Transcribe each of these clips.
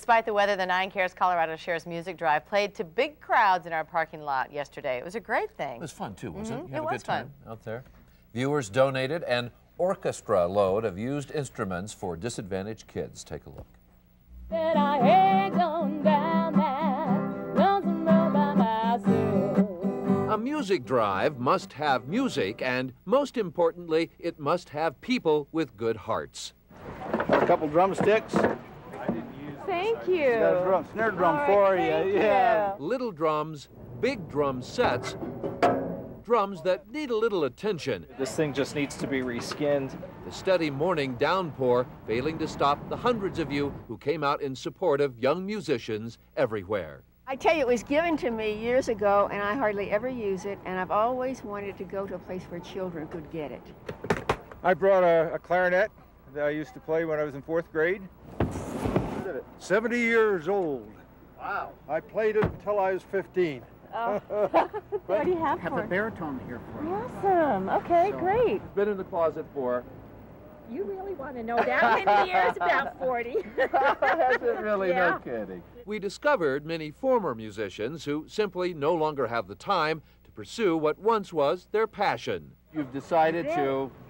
Despite the weather, the 9Cares Colorado Shares Music Drive played to big crowds in our parking lot yesterday. It was a great thing. It was fun, too, wasn't it? You It had a was good time fun. out there. Viewers donated an orchestra load of used instruments for disadvantaged kids. Take a look. A music drive must have music, and most importantly, it must have people with good hearts. A couple drumsticks. Thank you. Got a snare drum for you. Yeah. Little drums, big drum sets, drums that need a little attention. This thing just needs to be reskinned. The steady morning downpour failing to stop the hundreds of you who came out in support of young musicians everywhere. I tell you, it was given to me years ago, and I hardly ever use it, and I've always wanted to go to a place where children could get it. I brought a clarinet that I used to play when I was in 4th grade. 70 years old. Wow. I played it until I was 15. Oh. What do you have I have for a baritone here for you. Awesome. Okay, great. Been in the closet for... You really want to know that many years? About 40. Has it really? Yeah. No kidding. We discovered many former musicians who simply no longer have the time to pursue what once was their passion. You've decided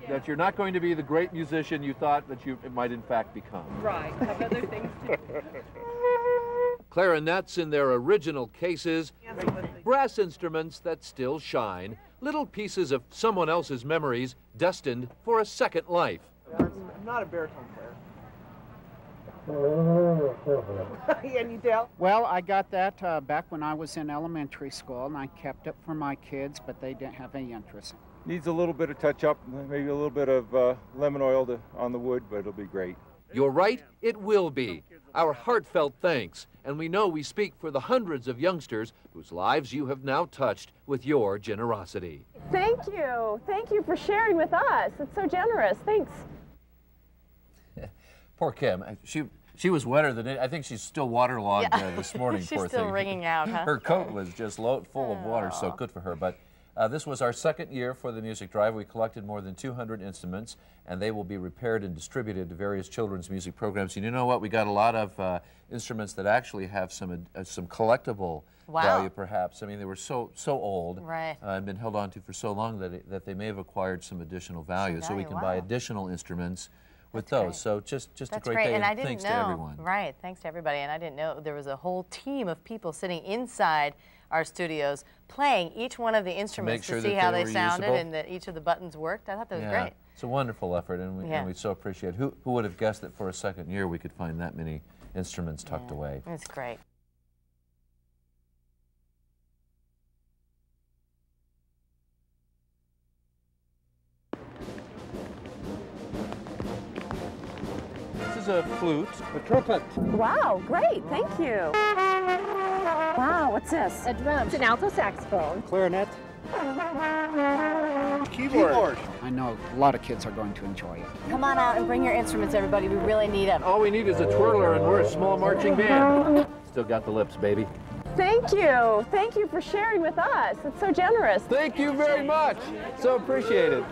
that you're not going to be the great musician you thought that you might in fact become. Right. Have other things to do. Clarinets in their original cases, brass instruments that still shine, little pieces of someone else's memories destined for a second life. I'm not a baritone player. Can you tell? Well, I got that back when I was in elementary school, and I kept it for my kids, but they didn't have any interest. Needs a little bit of touch-up, maybe a little bit of lemon oil on the wood, but it'll be great. You're right, it will be. Our heartfelt thanks, and we know we speak for the hundreds of youngsters whose lives you have now touched with your generosity. Thank you. Thank you for sharing with us. It's so generous. Thanks. Poor Kim. She was wetter than it. I think she's still waterlogged this morning. She's poor still thing. wringing out, huh? Her coat was just full of water, so good for her. But this was our second year for the music drive. We collected more than 200 instruments, and they will be repaired and distributed to various children's music programs. And you know what? We got a lot of instruments that actually have some collectible value, perhaps. I mean, they were so old and been held on to for so long that they may have acquired some additional value. So we can buy additional instruments with those. Great. So just a great day, and thanks to everyone. Right, thanks to everybody. And I didn't know there was a whole team of people sitting inside our studios playing each one of the instruments to see how they sounded and that each of the buttons worked. I thought that was great. It's a wonderful effort, and we so appreciate it. Who would have guessed that for a second year we could find that many instruments tucked away? It's great. A flute, a trumpet. Wow, great, thank you. Wow, what's this? A drum. It's an alto saxophone. Clarinet. Keyboard. I know a lot of kids are going to enjoy it. Come on out and bring your instruments, everybody. We really need them. All we need is a twirler, and we're a small marching band. Still got the lips, baby. Thank you. Thank you for sharing with us. It's so generous. Thank you very much. So appreciated.